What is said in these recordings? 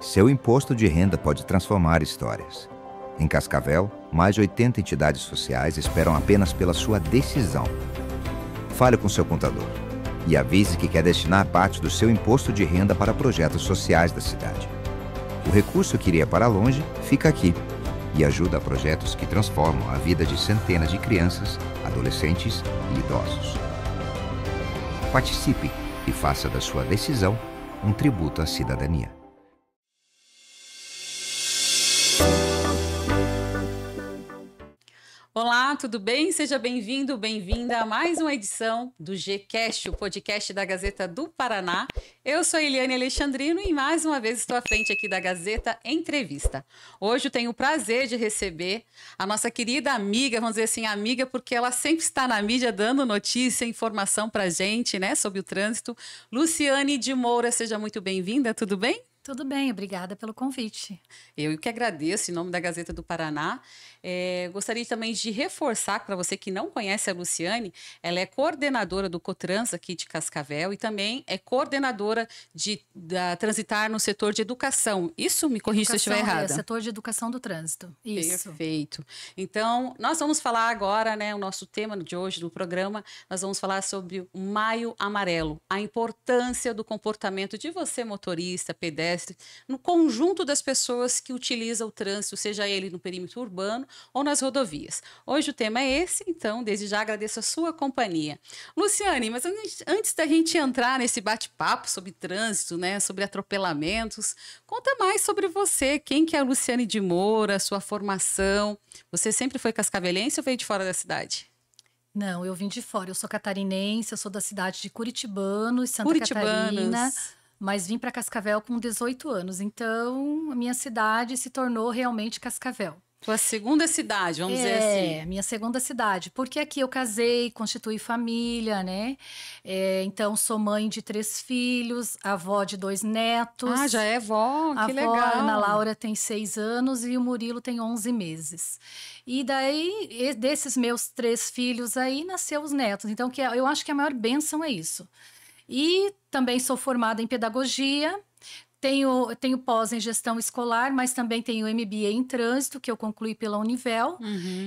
Seu imposto de renda pode transformar histórias. Em Cascavel, mais de 80 entidades sociais esperam apenas pela sua decisão. Fale com seu contador e avise que quer destinar parte do seu imposto de renda para projetos sociais da cidade. O recurso que iria para longe fica aqui e ajuda a projetos que transformam a vida de centenas de crianças, adolescentes e idosos. Participe e faça da sua decisão um tributo à cidadania. Olá, tudo bem? Seja bem-vindo, bem-vinda a mais uma edição do Gcast, o podcast da Gazeta do Paraná. Eu sou a Eliane Alexandrino e mais uma vez estou à frente aqui da Gazeta Entrevista. Hoje eu tenho o prazer de receber a nossa querida amiga, vamos dizer assim, amiga, porque ela sempre está na mídia dando notícia, informação pra gente, né, sobre o trânsito. Luciane de Moura, seja muito bem-vinda, tudo bem? Tudo bem, obrigada pelo convite. Eu que agradeço, em nome da Gazeta do Paraná. Gostaria também de reforçar para você que não conhece a Luciane, ela é coordenadora do Cotrans aqui de Cascavel e também é coordenadora da Transitar no setor de educação. Isso, me corrija se eu estiver errada. Setor de educação do trânsito, isso. Perfeito. Então, nós vamos falar agora, né, o nosso tema de hoje do programa, nós vamos falar sobre o Maio Amarelo, a importância do comportamento de você, motorista, pedestre, no conjunto das pessoas que utilizam o trânsito, seja ele no perímetro urbano ou nas rodovias. Hoje o tema é esse, então desde já agradeço a sua companhia. Luciane, mas antes da gente entrar nesse bate-papo sobre trânsito, né, sobre atropelamentos, conta mais sobre você, quem que é a Luciane de Moura, sua formação. Você sempre foi cascavelense ou veio de fora da cidade? Não, eu vim de fora, eu sou catarinense, eu sou da cidade de Curitibanos, Santa Catarina. Mas vim para Cascavel com 18 anos, então a minha cidade se tornou realmente Cascavel. Sua segunda cidade, vamos dizer assim. É, minha segunda cidade, porque aqui eu casei, constituí família, né? Então sou mãe de 3 filhos, avó de 2 netos. Ah, já é vó, que legal. A Ana Laura tem 6 anos e o Murilo tem 11 meses. E daí, desses meus 3 filhos aí, nasceu os netos. Então, eu acho que a maior bênção é isso. E também sou formada em pedagogia, tenho pós em gestão escolar, mas também tenho MBA em trânsito, que eu concluí pela Univel.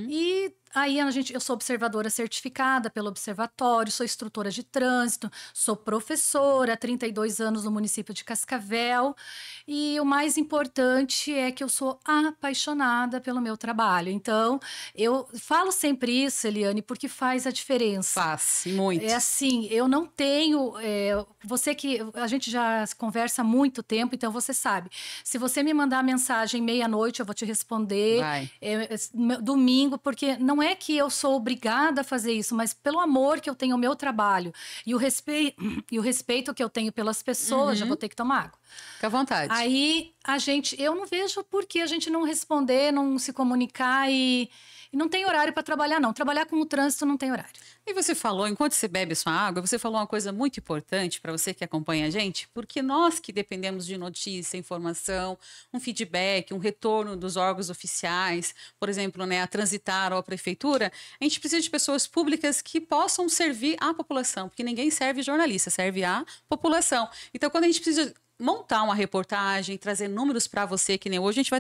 E aí eu sou observadora certificada pelo Observatório, sou instrutora de trânsito, sou professora há 32 anos no município de Cascavel. E o mais importante é que eu sou apaixonada pelo meu trabalho. Então, eu falo sempre isso, Eliane, porque faz a diferença. Faz, muito. É assim, eu não tenho... você que... A gente já conversa há muito tempo, então você sabe. Se você me mandar mensagem meia-noite, eu vou te responder. Vai. Domingo, porque não é que eu sou obrigada a fazer isso, mas pelo amor que eu tenho ao meu trabalho e o respeito que eu tenho pelas pessoas, já vou ter que tomar água. Fica à vontade. Aí, eu não vejo por que a gente não responder, não se comunicar e não tem horário para trabalhar, não. Trabalhar com o trânsito não tem horário. E você falou, enquanto você bebe a sua água, você falou uma coisa muito importante para você que acompanha a gente, porque nós que dependemos de notícia, informação, um feedback, um retorno dos órgãos oficiais, por exemplo, né, a Transitar ou a Prefeitura, a gente precisa de pessoas públicas que possam servir à população, porque ninguém serve jornalista, serve à população. Então, quando a gente precisa montar uma reportagem, trazer números para você, que nem hoje a gente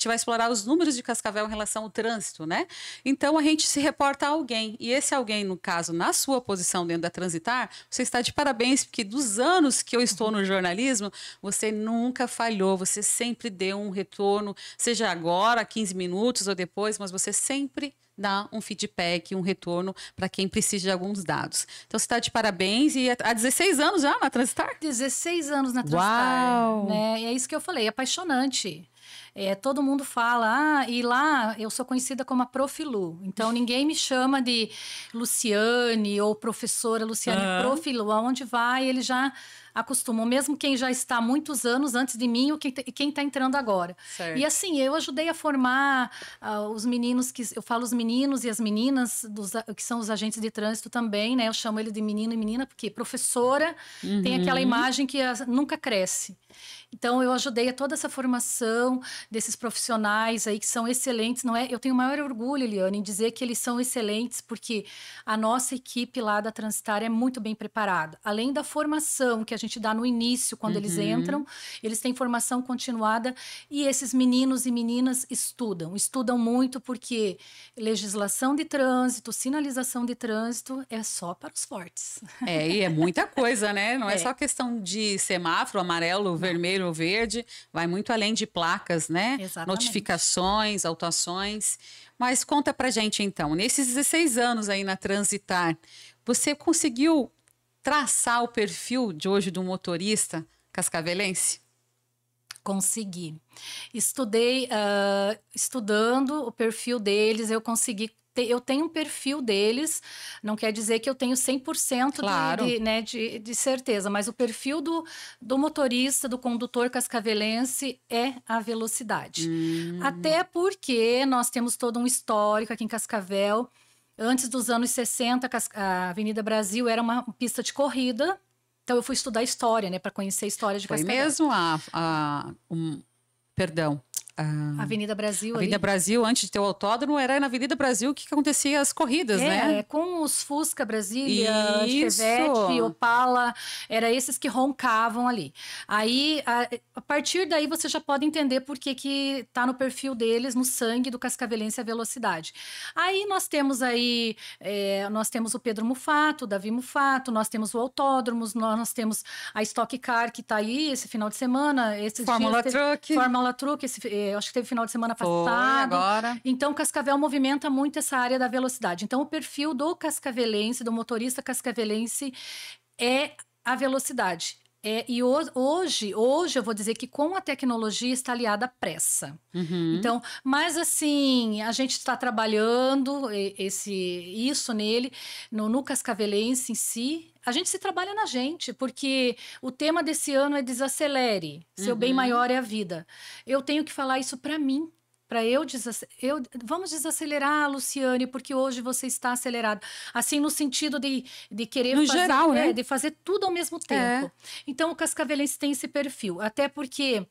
vai explorar os números de Cascavel em relação ao trânsito, né? Então a gente se reporta a alguém, e esse alguém, no caso, na sua posição dentro da Transitar, você está de parabéns, porque dos anos que eu estou no jornalismo, você nunca falhou, você sempre deu um retorno, seja agora, 15 minutos ou depois, mas você sempre dá um feedback, um retorno para quem precisa de alguns dados. Então, você está de parabéns e há 16 anos já na Transitar? 16 anos na Transitar. Uau! Né? É isso que eu falei, é apaixonante. Todo mundo fala, e lá eu sou conhecida como a Profilu. Então, ninguém me chama de Luciane ou professora Luciane. Profilu, aonde vai, ele já acostumam, mesmo quem já está há muitos anos antes de mim ou quem está entrando agora. Certo. E assim, eu ajudei a formar os meninos, eu falo os meninos e as meninas, que são os agentes de trânsito também, né? Eu chamo ele de menino e menina, porque professora tem aquela imagem que nunca cresce. Então, eu ajudei a toda essa formação desses profissionais aí que são excelentes, não é? Eu tenho o maior orgulho, Eliane, em dizer que eles são excelentes, porque a nossa equipe lá da Transitar é muito bem preparada. Além da formação que a gente dá no início, quando eles entram, eles têm formação continuada e esses meninos e meninas estudam muito, porque legislação de trânsito, sinalização de trânsito é só para os fortes. E é muita coisa, né? Não é só questão de semáforo, amarelo, vermelho ou verde, vai muito além de placas, né? Exatamente. Notificações, autuações. Mas conta pra gente então, nesses 16 anos aí na Transitar, você conseguiu traçar o perfil de hoje do motorista cascavelense? Consegui. Estudando o perfil deles, eu consegui. Eu tenho um perfil deles, não quer dizer que eu tenho 100% Claro. de certeza, mas o perfil do motorista, do condutor cascavelense é a velocidade. Até porque nós temos todo um histórico aqui em Cascavel. Antes dos anos 60, a Avenida Brasil era uma pista de corrida. Então, eu fui estudar história, né? Para conhecer a história de Cascavel. Foi mesmo perdão. Avenida Brasil. Avenida ali. Brasil, antes de ter o autódromo, era na Avenida Brasil que acontecia as corridas, né? Com os Fusca Brasília, Isso. Chevette, Opala, era esses que roncavam ali. Aí, a partir daí, você já pode entender por que tá no perfil deles, no sangue do cascavelense a velocidade. Aí, nós temos o Pedro Mufato, o Davi Mufato, nós temos o autódromo, nós temos a Stock Car, que tá aí esse final de semana. Fórmula Truck, acho que teve final de semana Foi, passado. agora. Então, Cascavel movimenta muito essa área da velocidade. Então, o perfil do cascavelense, do motorista cascavelense, é a velocidade. E hoje eu vou dizer que com a tecnologia está aliada à pressa. Então, mas assim, a gente está trabalhando isso nele, no cascavelense em si. A gente se trabalha na gente, porque o tema desse ano é desacelere. Seu bem maior é a vida. Eu tenho que falar isso para mim. Vamos desacelerar, Luciane, porque hoje você está acelerado. Assim, no sentido de querer no fazer, geral, né? De fazer tudo ao mesmo tempo. Então, o cascavelense tem esse perfil. Até porque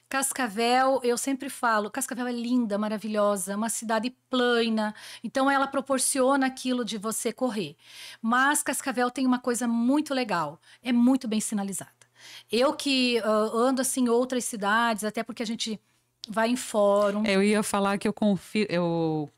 Cascavel, eu sempre falo, Cascavel é linda, maravilhosa, uma cidade plana, então ela proporciona aquilo de você correr. Mas Cascavel tem uma coisa muito legal, é muito bem sinalizada. Eu que ando assim em outras cidades, até porque a gente vai em fórum. Eu ia falar que eu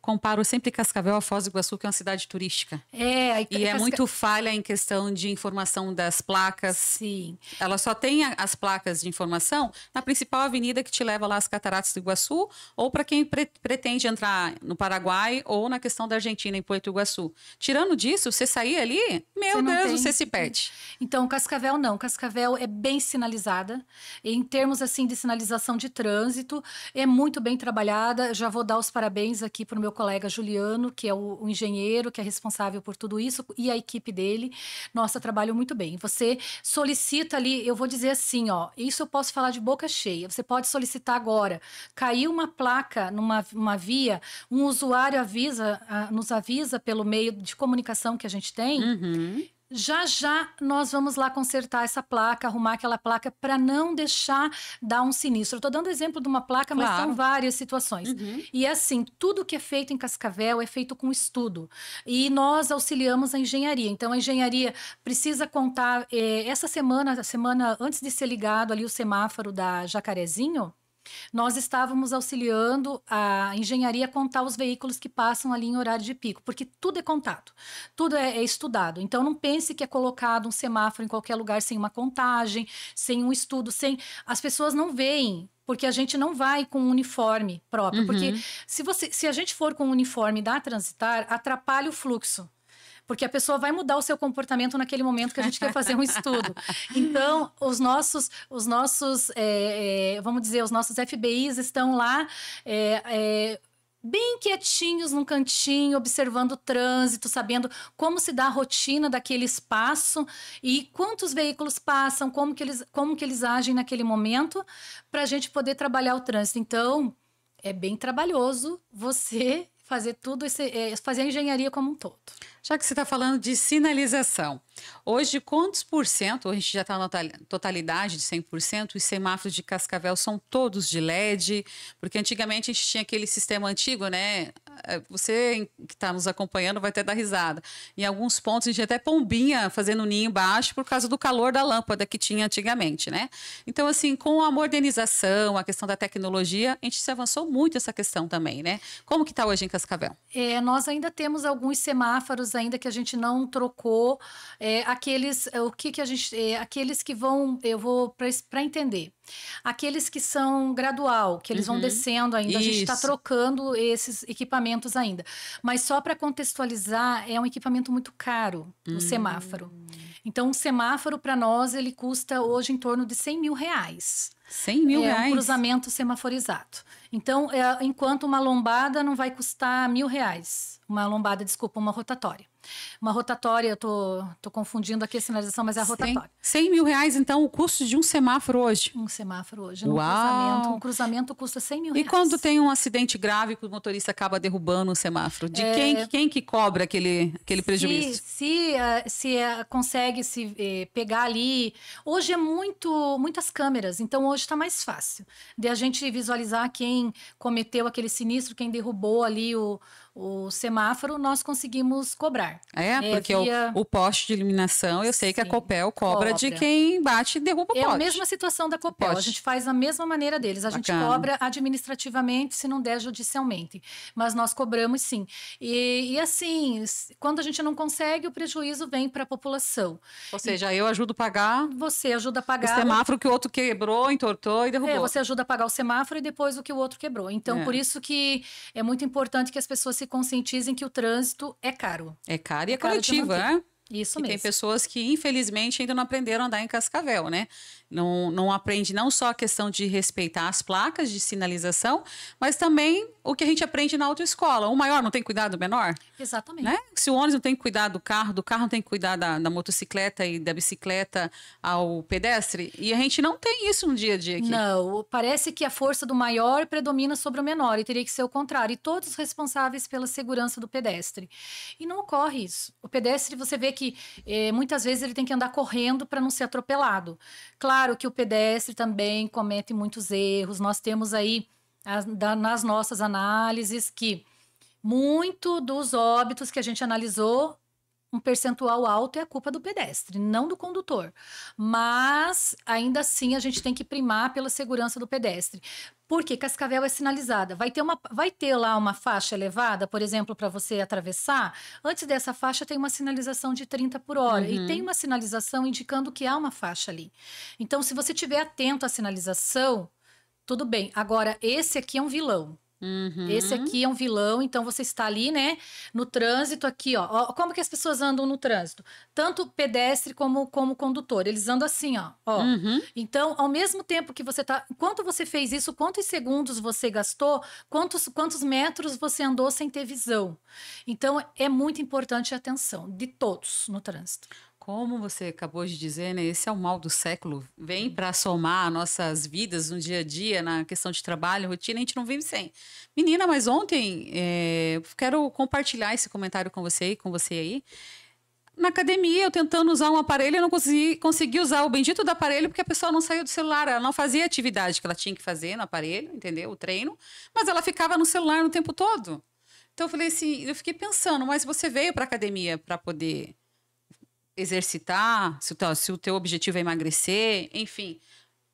comparo sempre Cascavel a Foz do Iguaçu, que é uma cidade turística. E é muito falha em questão de informação das placas. Sim. Ela só tem as placas de informação na principal avenida que te leva lá às Cataratas do Iguaçu, ou para quem pretende entrar no Paraguai ou na questão da Argentina, em Porto Iguaçu. Tirando disso, você sair ali, meu Deus, você se perde. Então, Cascavel não. Cascavel é bem sinalizada. Em termos assim de sinalização de trânsito, é muito bem trabalhada. Já vou dar os parabéns aqui para o meu colega Juliano, que é o engenheiro que é responsável por tudo isso, e a equipe dele. Nossa, trabalham muito bem. Você solicita ali, eu vou dizer assim, isso eu posso falar de boca cheia. Você pode solicitar agora. Caiu uma placa numa via, um usuário nos avisa pelo meio de comunicação que a gente tem. Já nós vamos lá consertar essa placa, arrumar aquela placa para não deixar dar um sinistro. Eu estou dando exemplo de uma placa, mas são várias situações. E assim, tudo que é feito em Cascavel é feito com estudo. E nós auxiliamos a engenharia. Então, a engenharia precisa contar... essa semana, a semana antes de ser ligado ali o semáforo da Jacarezinho, nós estávamos auxiliando a engenharia a contar os veículos que passam ali em horário de pico, porque tudo é contado, tudo é estudado. Então, não pense que é colocado um semáforo em qualquer lugar sem uma contagem, sem um estudo, as pessoas não veem, porque a gente não vai com um uniforme próprio. Porque se a gente for com um uniforme da Transitar, atrapalha o fluxo. Porque a pessoa vai mudar o seu comportamento naquele momento que a gente quer fazer um estudo. Então, os nossos vamos dizer, os nossos FBIs estão lá bem quietinhos num cantinho, observando o trânsito, sabendo como se dá a rotina daquele espaço e quantos veículos passam, como que eles agem naquele momento, para a gente poder trabalhar o trânsito. Então, é bem trabalhoso você fazer fazer a engenharia como um todo. Já que você está falando de sinalização, hoje quantos por cento, a gente já está na totalidade de 100%, os semáforos de Cascavel são todos de LED? Porque antigamente a gente tinha aquele sistema antigo, né? Você que está nos acompanhando vai até dar risada. Em alguns pontos a gente tinha até pombinha fazendo ninho embaixo por causa do calor da lâmpada que tinha antigamente, né? Então, assim, com a modernização, a questão da tecnologia, a gente se avançou muito essa questão também, né? Como que está hoje em Cascavel? Nós ainda temos alguns semáforos ainda que a gente não trocou, aqueles que vão, eu vou para entender, aqueles que são gradual, que eles vão descendo ainda, a gente está trocando esses equipamentos ainda, mas só para contextualizar, é um equipamento muito caro, o semáforo. Então, um semáforo para nós, ele custa hoje em torno de R$100 mil. 100 mil reais? É um cruzamento semaforizado. Então, enquanto uma lombada não vai custar R$1.000. Uma lombada, desculpa, uma rotatória. Uma rotatória, eu tô confundindo aqui a sinalização, mas é a rotatória. 100 mil reais, então, o custo de um semáforo hoje? Um semáforo hoje. Um cruzamento custa R$100 mil. E quando tem um acidente grave que o motorista acaba derrubando o semáforo? De quem que cobra aquele prejuízo? Se consegue pegar ali... Hoje é muitas câmeras, então hoje está mais fácil de a gente visualizar quem cometeu aquele sinistro, quem derrubou ali o semáforo, nós conseguimos cobrar. Porque o poste de iluminação, eu sei que a Copel cobra de quem bate e derruba o poste. É a mesma situação da Copel, a gente faz a mesma maneira deles. A gente cobra administrativamente, se não der judicialmente. Mas nós cobramos sim. E assim, quando a gente não consegue, o prejuízo vem para a população. Ou seja, eu ajudo a pagar... Você ajuda a pagar... O semáforo que o outro quebrou, entortou e derrubou. Você ajuda a pagar o semáforo e depois o que o outro quebrou. Então, por isso que é muito importante que as pessoas se conscientizem que o trânsito é caro. É caro e é coletivo, né? Isso mesmo. Tem pessoas que, infelizmente, ainda não aprenderam a andar em Cascavel, né? Não aprende não só a questão de respeitar as placas de sinalização, mas também o que a gente aprende na autoescola. O maior não tem cuidado do menor? Exatamente. Né? Se o ônibus não tem que cuidar do carro não tem que cuidar da motocicleta e da bicicleta ao pedestre, e a gente não tem isso no dia a dia aqui. Não, parece que a força do maior predomina sobre o menor, e teria que ser o contrário, e todos responsáveis pela segurança do pedestre. E não ocorre isso. O pedestre, você vê que muitas vezes ele tem que andar correndo para não ser atropelado. Claro que o pedestre também comete muitos erros. Nós temos aí, nas nossas análises, que muito dos óbitos que a gente analisou, um percentual alto é a culpa do pedestre, não do condutor. Mas, ainda assim, a gente tem que primar pela segurança do pedestre. Porque Cascavel é sinalizada. Vai ter lá uma faixa elevada, por exemplo, para você atravessar. Antes dessa faixa tem uma sinalização de 30 por hora. E tem uma sinalização indicando que há uma faixa ali. Então, se você estiver atento à sinalização, tudo bem. Agora, esse aqui é um vilão. Esse aqui é um vilão, então você está ali, né, no trânsito aqui, ó. Como que as pessoas andam no trânsito? Tanto pedestre como condutor, eles andam assim, ó. Então, ao mesmo tempo que você tá, enquanto você fez isso, quantos segundos você gastou, quantos metros você andou sem ter visão? Então, é muito importante a atenção de todos no trânsito. Como você acabou de dizer, né? Esse é o mal do século. Vem para somar nossas vidas no dia a dia, na questão de trabalho, rotina, a gente não vive sem. Menina, mas ontem, quero compartilhar esse comentário com você aí. Na academia, eu tentando usar um aparelho, eu não consegui usar o bendito do aparelho porque a pessoa não saiu do celular. Ela não fazia a atividade que ela tinha que fazer no aparelho, entendeu? O treino. Mas ela ficava no celular no tempo todo. Então, eu falei assim, eu fiquei pensando, mas você veio para a academia para poder exercitar, se o teu objetivo é emagrecer, enfim,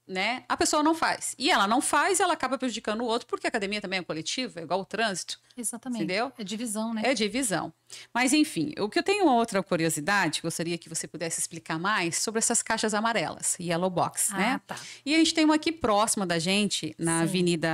né? A pessoa não faz. E ela não faz, ela acaba prejudicando o outro, porque a academia também é coletivo, é igual o trânsito. Exatamente. Entendeu? É divisão, né? É divisão. Mas, enfim, o que eu tenho uma outra curiosidade, gostaria que você pudesse explicar mais sobre essas caixas amarelas, Yellow Box, né? Tá. E a gente tem uma aqui próxima da gente, na Avenida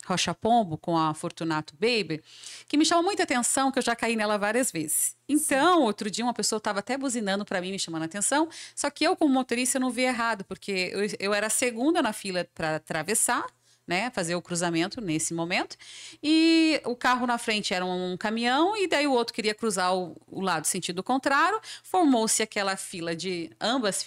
Rocha Pombo, com a Fortunato Baby, que me chamou muita atenção, que eu já caí nela várias vezes. Então, outro dia, uma pessoa estava até buzinando para mim, me chamando a atenção, só que eu, como motorista, não vi errado, porque eu era a segunda na fila para atravessar, né, fazer o cruzamento nesse momento, e o carro na frente era um caminhão, e daí o outro queria cruzar o lado sentido contrário, formou-se aquela fila de ambas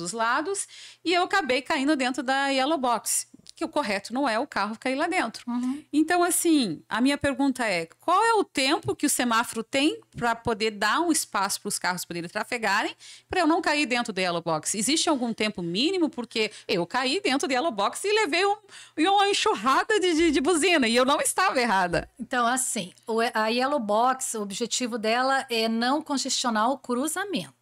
os lados, e eu acabei caindo dentro da Yellow Box, que o correto não é o carro cair lá dentro. Então, assim, a minha pergunta é, qual é o tempo que o semáforo tem para poder dar um espaço para os carros poderem trafegarem, para eu não cair dentro do yellow box? Existe algum tempo mínimo? Porque eu caí dentro do yellow box e levei uma enxurrada de buzina, e eu não estava errada. Então, assim, a yellow box, o objetivo dela é não congestionar o cruzamento.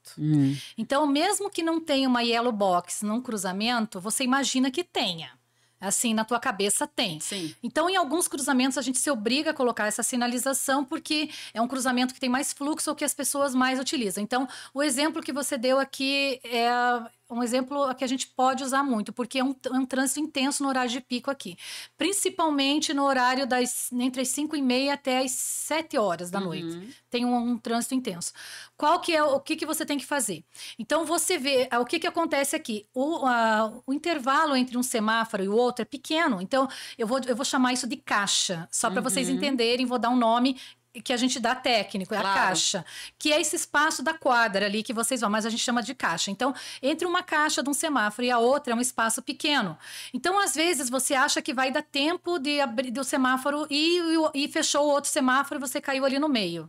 Então, mesmo que não tenha uma yellow box num cruzamento, você imagina que tenha. Assim, na tua cabeça tem. Sim. Então, em alguns cruzamentos, a gente se obriga a colocar essa sinalização porque é um cruzamento que tem mais fluxo ou que as pessoas mais utilizam. Então, o exemplo que você deu aqui é um exemplo que a gente pode usar muito, porque é um trânsito intenso no horário de pico aqui. Principalmente no horário entre as 5h30 até as 7 horas da noite. Tem um trânsito intenso. O que você tem que fazer? Então, você vê, o que acontece aqui? O intervalo entre um semáforo e o outro é pequeno. Então, eu vou chamar isso de caixa, só para vocês entenderem, vou dar um nome que a gente dá técnico, é a caixa, que é esse espaço da quadra ali que vocês vão, mas a gente chama de caixa. Então, entre uma caixa de um semáforo e a outra é um espaço pequeno. Então, às vezes, você acha que vai dar tempo de abrir do semáforo e fechou o outro semáforo e você caiu ali no meio.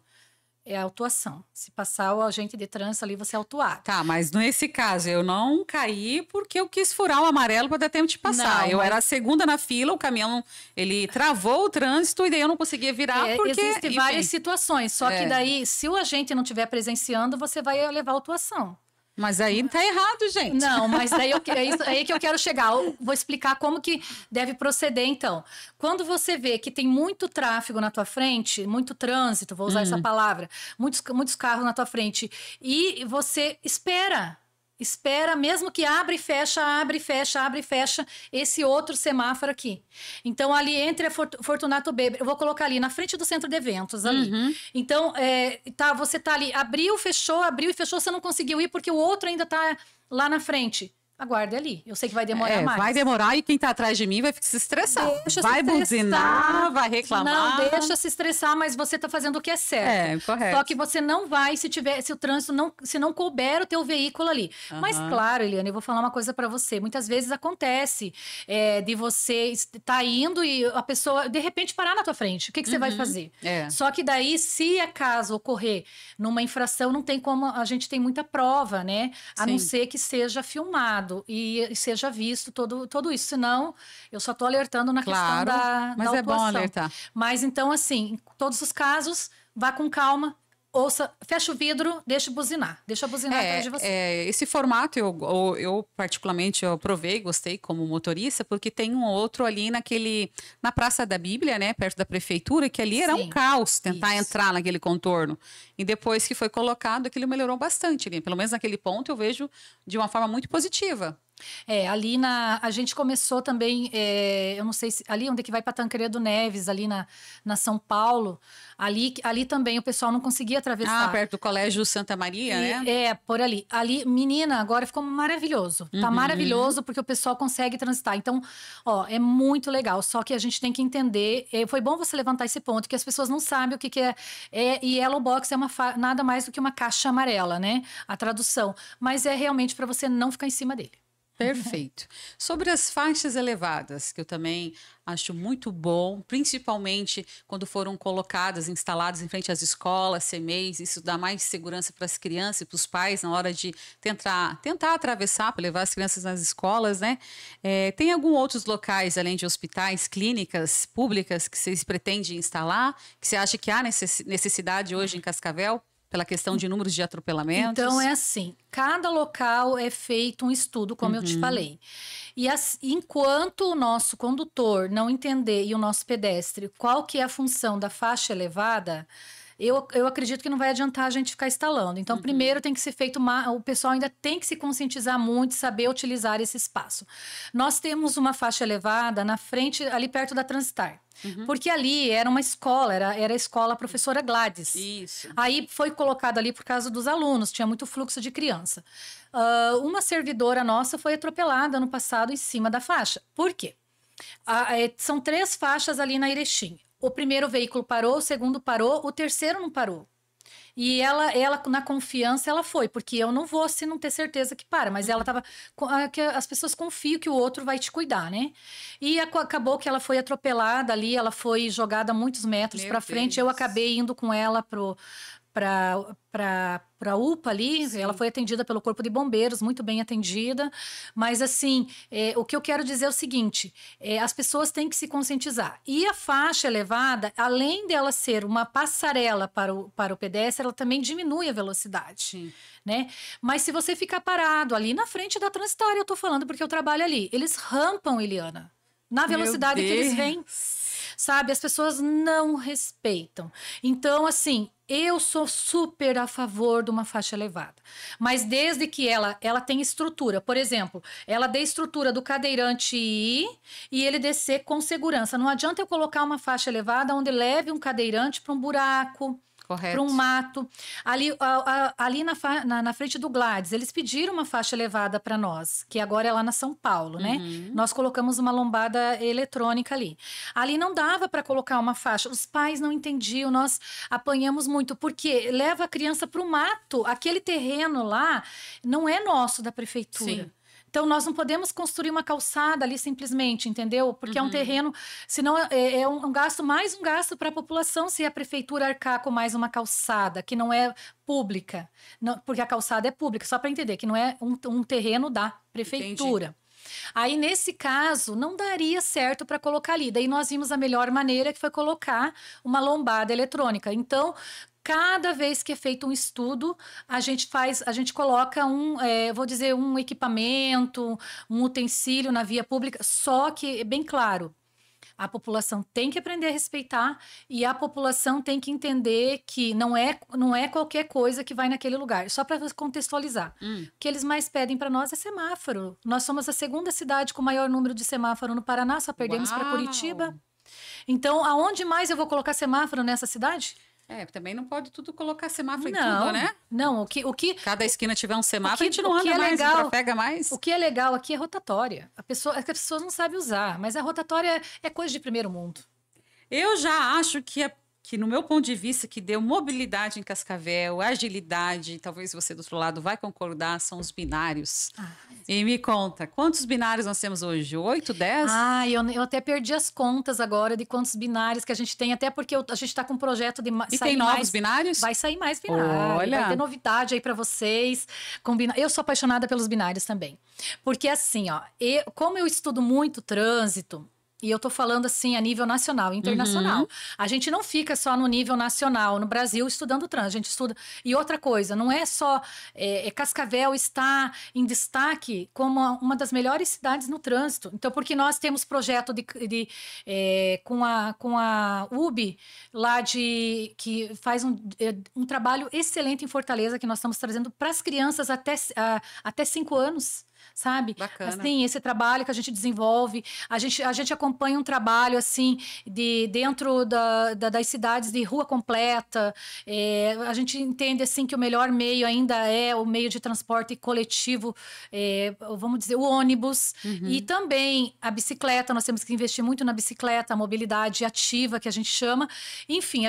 É a autuação. Se passar o agente de trânsito ali, você é autuado. Tá, mas nesse caso eu não caí porque eu quis furar o amarelo para dar tempo de passar. Não, eu era a segunda na fila, o caminhão, ele travou o trânsito e daí eu não conseguia virar porque... Existem várias situações, só que daí, se o agente não estiver presenciando, você vai levar a autuação. Mas aí tá errado, gente. Não, mas daí é aí que eu quero chegar. Eu vou explicar como que deve proceder, então. Quando você vê que tem muito tráfego na tua frente, muito trânsito, vou usar essa palavra, muitos carros na tua frente, e você espera, mesmo que abre e fecha esse outro semáforo aqui. Então, ali entre a Fortunato Weber, eu vou colocar ali na frente do centro de eventos, ali. Então, você tá ali, abriu e fechou, você não conseguiu ir porque o outro ainda tá lá na frente. Aguarde ali. Eu sei que vai demorar mais. Vai demorar e quem tá atrás de mim vai se estressar. Vai buzinar, vai reclamar. Não, deixa se estressar, mas você tá fazendo o que é certo. Correto. Só que você não vai se o trânsito não couber o teu veículo ali. Mas claro, Eliane, eu vou falar uma coisa para você. Muitas vezes acontece de você estar indo e a pessoa, de repente, parar na tua frente. O que você vai fazer? Só que daí, se acaso ocorrer numa infração, não tem como, a gente tem muita prova, né? A não ser que seja filmado e seja visto todo isso. Senão, eu só tô alertando na questão da mas é bom alertar. Mas então, assim, em todos os casos, vá com calma, ouça, fecha o vidro, deixa buzinar atrás de você. Esse formato eu particularmente eu provei, gostei como motorista, porque tem um outro ali na Praça da Bíblia, né, perto da prefeitura, que ali era um caos tentar entrar naquele contorno. E depois que foi colocado, aquilo melhorou bastante ali. Pelo menos naquele ponto eu vejo de uma forma muito positiva. Ali a gente começou também, eu não sei se ali onde que vai para Tancredo Neves, ali na São Paulo, ali também o pessoal não conseguia atravessar. Perto do Colégio Santa Maria, né? Por ali. Ali, menina, agora ficou maravilhoso. Tá maravilhoso porque o pessoal consegue transitar. Então, é muito legal. Só que a gente tem que entender, foi bom você levantar esse ponto, que as pessoas não sabem o que é. E Yellow Box é nada mais do que uma caixa amarela, né? A tradução. Mas é realmente para você não ficar em cima dele. Perfeito. Sobre as faixas elevadas, que eu também acho muito bom, principalmente quando foram colocadas, instaladas em frente às escolas, CMEs, isso dá mais segurança para as crianças e para os pais na hora de tentar atravessar para levar as crianças nas escolas, né? Tem alguns outros locais, além de hospitais, clínicas públicas, que vocês pretendem instalar, que você acha que há necessidade hoje em Cascavel? Pela questão de números de atropelamentos? Então, é assim, cada local é feito um estudo, como eu te falei. E enquanto o nosso condutor não entender, e o nosso pedestre, qual que é a função da faixa elevada, eu acredito que não vai adiantar a gente ficar instalando. Então, primeiro tem que ser feito o pessoal ainda tem que se conscientizar muito, saber utilizar esse espaço. Nós temos uma faixa elevada na frente, ali perto da Transitar. Porque ali era uma escola, era a escola Professora Gladys. Isso. Aí foi colocado ali por causa dos alunos, tinha muito fluxo de criança. Uma servidora nossa foi atropelada ano passado em cima da faixa. Por quê? São 3 faixas ali na Erechim. O primeiro veículo parou, o segundo parou, o terceiro não parou. E ela, na confiança, ela foi, porque eu não vou se não ter certeza que para, mas ela tava. Que as pessoas confiam que o outro vai te cuidar, né? E acabou que ela foi atropelada ali, ela foi jogada muitos metros para frente. Eu acabei indo com ela para UPA ali. Sim. Ela foi atendida pelo Corpo de Bombeiros, muito bem atendida. Mas, assim, o que eu quero dizer é o seguinte: as pessoas têm que se conscientizar. E a faixa elevada, além dela ser uma passarela para o pedestre, ela também diminui a velocidade. Sim. Né? Mas se você ficar parado ali na frente da transitória, eu tô falando porque eu trabalho ali, eles rampam, Eliana, na velocidade que eles vêm. Sabe? As pessoas não respeitam. Então, assim, eu sou super a favor de uma faixa elevada. Mas desde que ela tenha estrutura. Por exemplo, ela dê estrutura do cadeirante ir e ele descer com segurança. Não adianta eu colocar uma faixa elevada onde leve um cadeirante para um buraco, para um mato. Ali na frente do Gladys, eles pediram uma faixa elevada para nós, que agora é lá na São Paulo, né? Nós colocamos uma lombada eletrônica ali. Ali não dava para colocar uma faixa. Os pais não entendiam, nós apanhamos muito, porque leva a criança para o mato. Aquele terreno lá não é nosso, da prefeitura. Sim. Então, nós não podemos construir uma calçada ali simplesmente, entendeu? Porque é um terreno, senão é um gasto, mais um gasto para a população se a prefeitura arcar com mais uma calçada, que não é pública. Não, porque a calçada é pública, só para entender, que não é um terreno da prefeitura. Entendi. Aí, nesse caso, não daria certo para colocar ali. Daí, nós vimos a melhor maneira, que foi colocar uma lombada eletrônica. Então, cada vez que é feito um estudo, a gente coloca um equipamento, um utensílio na via pública, só que é bem claro. A população tem que aprender a respeitar e a população tem que entender que não é qualquer coisa que vai naquele lugar. Só para contextualizar. O que eles mais pedem para nós é semáforo. Nós somos a segunda cidade com o maior número de semáforo no Paraná, só perdemos para Curitiba. Então, aonde mais eu vou colocar semáforo nessa cidade? Também não pode tudo colocar semáforo em tudo, né? Não, o que cada esquina tiver um semáforo, a gente não anda mais, não trafega mais. O que é legal aqui é rotatória. As pessoas não sabem usar, mas a rotatória é coisa de primeiro mundo. Eu já acho que no meu ponto de vista, que deu mobilidade em Cascavel, agilidade, talvez você do outro lado vai concordar, são os binários. E me conta, quantos binários nós temos hoje? 8, 10? Eu até perdi as contas agora de quantos binários que a gente tem, até porque a gente está com um projeto de sair. E tem novos binários? Vai sair mais binários. Olha. Vai ter novidade aí para vocês. Eu sou apaixonada pelos binários também. Porque assim, como eu estudo muito trânsito, e eu tô falando assim a nível nacional e internacional. A gente não fica só no nível nacional, no Brasil, estudando trânsito. A gente estuda... E outra coisa, não é só... Cascavel está em destaque como uma das melhores cidades no trânsito. Então, porque nós temos projeto com a UB, lá que faz um trabalho excelente em Fortaleza, que nós estamos trazendo para as crianças até 5 anos. Sabe? Bacana. Assim, esse trabalho que a gente desenvolve, a gente acompanha um trabalho assim dentro das cidades de rua completa. A gente entende assim que o melhor meio ainda é o meio de transporte coletivo, vamos dizer, o ônibus. E também a bicicleta, nós temos que investir muito na bicicleta, a mobilidade ativa que a gente chama. Enfim,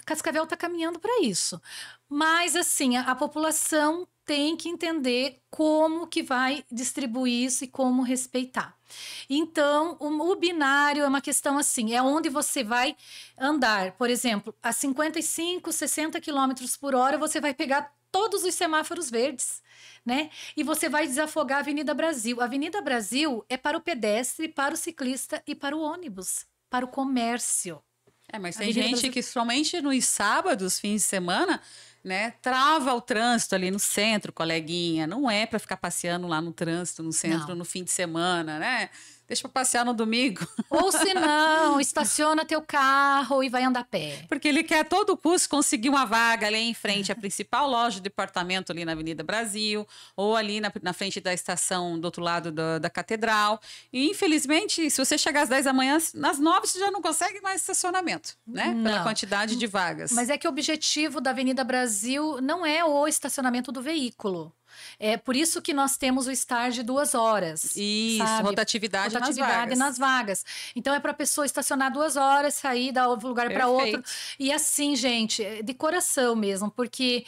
Cascavel está caminhando para isso. Mas assim, a população tem que entender como que vai distribuir isso e como respeitar. Então, o binário é uma questão assim, é onde você vai andar. Por exemplo, a 55, 60 quilômetros por hora, você vai pegar todos os semáforos verdes, né? E você vai desafogar a Avenida Brasil. A Avenida Brasil é para o pedestre, para o ciclista e para o ônibus, para o comércio. Mas tem gente que somente nos sábados, fins de semana, né, trava o trânsito ali no centro, coleguinha. Não é para ficar passeando lá no trânsito, no centro, no fim de semana, né? Deixa para passear no domingo. Ou se não, estaciona teu carro e vai andar a pé. Porque ele quer a todo custo conseguir uma vaga ali em frente à principal loja de departamento ali na Avenida Brasil, ou ali na frente da estação do outro lado da Catedral. E, infelizmente, se você chegar às 10 da manhã, às 9 você já não consegue mais estacionamento, né? Não. Pela quantidade de vagas. Mas é que o objetivo da Avenida Brasil não é o estacionamento do veículo. É por isso que nós temos o estar de 2 horas. Isso, sabe? rotatividade nas vagas. Então é para a pessoa estacionar 2 horas, sair da um lugar para outro. E assim, gente, de coração mesmo, porque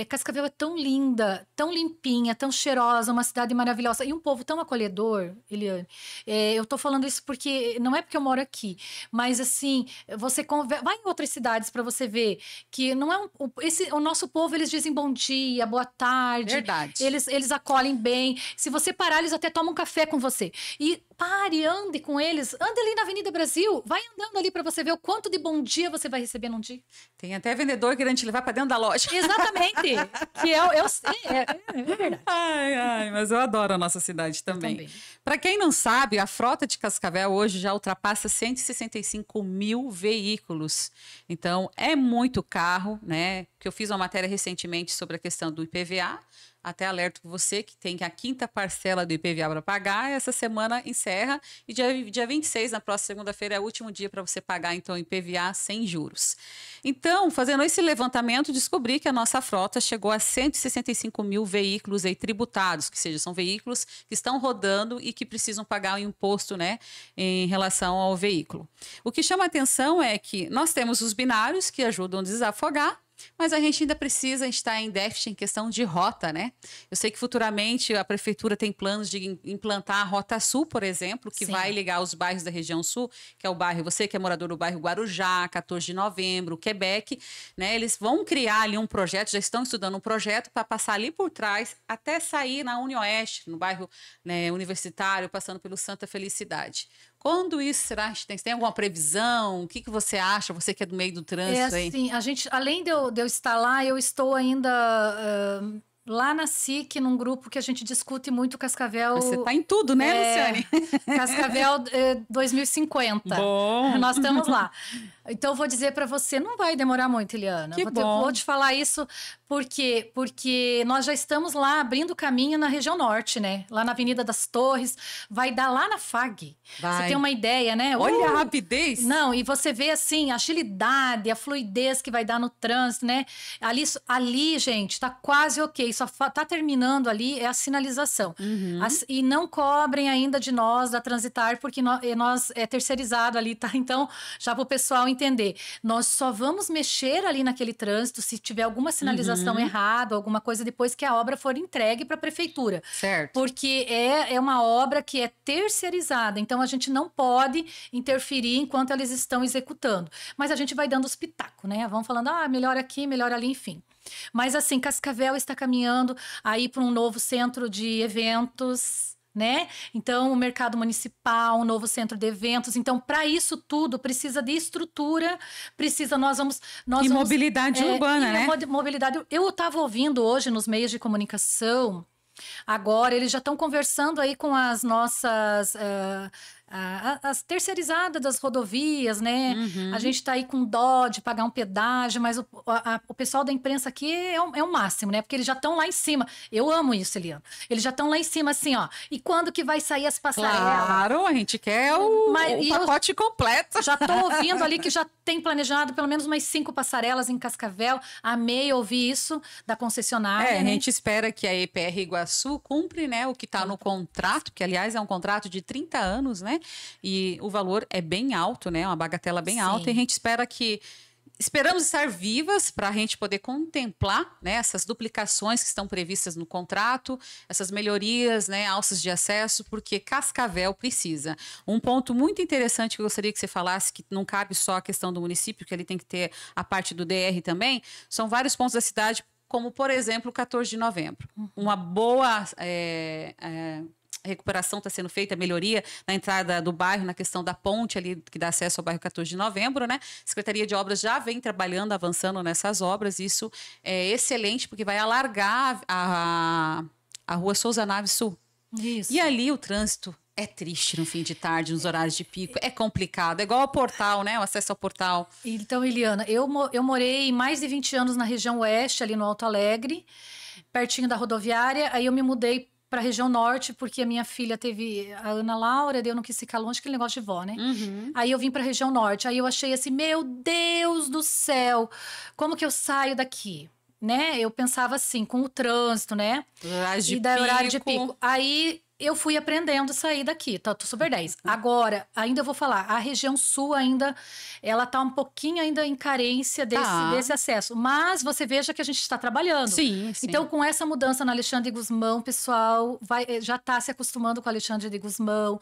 Cascavel é tão linda, tão limpinha, tão cheirosa, uma cidade maravilhosa e um povo tão acolhedor, Eliane. Eu tô falando isso porque não é porque eu moro aqui, mas assim, você vai em outras cidades para você ver que não é o nosso povo, eles dizem bom dia, boa tarde. Verdade. Eles acolhem bem. Se você parar, eles até tomam um café com você. E pare, ande com eles. Ande ali na Avenida Brasil. Vai andando ali para você ver o quanto de bom dia você vai receber num dia. Tem até vendedor querendo te levar para dentro da loja. Exatamente. Que é verdade. Ai, mas eu adoro a nossa cidade também. Para quem não sabe, a frota de Cascavel hoje já ultrapassa 165 mil veículos. Então, é muito carro, né? Que eu fiz uma matéria recentemente sobre a questão do IPVA. Até alerto você que tem a 5ª parcela do IPVA para pagar. Essa semana encerra e dia 26, na próxima segunda-feira, é o último dia para você pagar, então, IPVA sem juros. Então, fazendo esse levantamento, descobri que a nossa frota chegou a 165 mil veículos aí tributados, que seja, são veículos que estão rodando e que precisam pagar o imposto, né, em relação ao veículo. O que chama a atenção é que nós temos os binários que ajudam a desafogar, mas a gente ainda precisa estar em déficit em questão de rota, né? Eu sei que futuramente a prefeitura tem planos de implantar a Rota Sul, por exemplo, que vai ligar os bairros da região sul, que é o bairro, você que é morador do bairro Guarujá, 14 de novembro, Quebec, né? Eles vão criar ali um projeto, já estão estudando um projeto para passar ali por trás até sair na Unioeste, no bairro, né, universitário, passando pelo Santa Felicidade. Quando isso será? Tem alguma previsão? O que você acha? Você que é do meio do trânsito aí. Assim, a gente, além de eu estar lá, eu estou ainda lá na SIC, num grupo que a gente discute muito Cascavel. Você está em tudo, né, Luciane? Cascavel 2050. Bom. Nós estamos lá. Então, eu vou dizer para você, não vai demorar muito, Eliana. Vou te falar isso porque nós já estamos lá abrindo caminho na região norte, né? Lá na Avenida das Torres. Vai dar lá na FAG. Você tem uma ideia, né? Olha a rapidez! Não, e você vê, assim, a agilidade, a fluidez que vai dar no trânsito, né? Ali, gente, tá quase ok. Só tá terminando ali, é a sinalização. E não cobrem ainda de nós, da Transitar, porque nós é terceirizado ali, tá? Então, já para o pessoal entender. Nós só vamos mexer ali naquele trânsito se tiver alguma sinalização errada, alguma coisa depois que a obra for entregue para a prefeitura. Certo. Porque é uma obra que é terceirizada, então a gente não pode interferir enquanto eles estão executando. Mas a gente vai dando os pitacos, né? Vamos falando, melhor aqui, melhor ali, enfim. Mas assim, Cascavel está caminhando aí para um novo centro de eventos, né? Então, o mercado municipal, um novo centro de eventos. Então, para isso tudo, precisa de estrutura, mobilidade urbana, né? Mobilidade. Eu estava ouvindo hoje nos meios de comunicação, agora eles já estão conversando aí com as nossas... as terceirizadas das rodovias, né? A gente está aí com dó de pagar um pedágio, mas o pessoal da imprensa aqui é o máximo, né? Porque eles já estão lá em cima. Eu amo isso, Eliana. Eles já estão lá em cima, assim, ó. E quando que vai sair as passarelas? Claro, a gente quer o pacote completo. Já estou ouvindo ali que já tem planejado pelo menos umas 5 passarelas em Cascavel. Amei ouvir isso da concessionária. A gente espera que a EPR Iguaçu cumpre, né, o que está no contrato, que aliás é um contrato de 30 anos, né? E o valor é bem alto, né? Uma bagatela bem alta. E a gente esperamos estar vivas para a gente poder contemplar, né, essas duplicações que estão previstas no contrato, essas melhorias, né, alças de acesso, porque Cascavel precisa. Um ponto muito interessante que eu gostaria que você falasse, que não cabe só a questão do município, que ele tem que ter a parte do DR também, são vários pontos da cidade, como, por exemplo, o 14 de novembro. Uma boa... recuperação está sendo feita, melhoria na entrada do bairro, na questão da ponte ali que dá acesso ao bairro 14 de novembro, né? A Secretaria de Obras já vem trabalhando, avançando nessas obras, isso é excelente, porque vai alargar a rua Souza Naves Sul. Isso. E ali o trânsito é triste no fim de tarde, nos horários de pico, é complicado, é igual ao portal, né? O acesso ao portal. Então, Eliana, eu morei mais de 20 anos na região oeste, ali no Alto Alegre, pertinho da rodoviária, aí eu me mudei para a região norte, porque a minha filha teve a Ana Laura, daí eu não quis ficar longe, aquele negócio de vó, né? Aí eu vim para a região norte, aí eu achei assim, meu Deus do céu, como que eu saio daqui? né, eu pensava assim, com o trânsito, né? Horário de E da horário de pico. pico. Aí eu fui aprendendo a sair daqui, tá? Tô super 10. Agora, ainda eu vou falar, a região sul ainda, ela tá um pouquinho ainda em carência Tá. desse acesso. Mas você veja que a gente está trabalhando. Sim, sim. Então, com essa mudança no Alexandre de Gusmão, pessoal já está se acostumando com o Alexandre de Gusmão,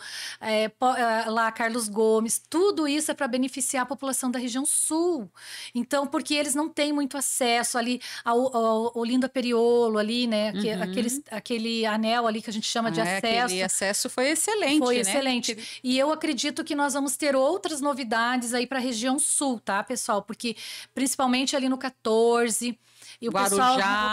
lá Carlos Gomes, tudo isso é para beneficiar a população da região sul. Então, porque eles não têm muito acesso ali ao Olinda Periolo ali, né? Aquele anel ali que a gente chama de acesso. Aquele acesso foi excelente, Foi né? excelente. E eu acredito que nós vamos ter outras novidades aí para a região sul, tá, pessoal? Porque principalmente ali no 14... E o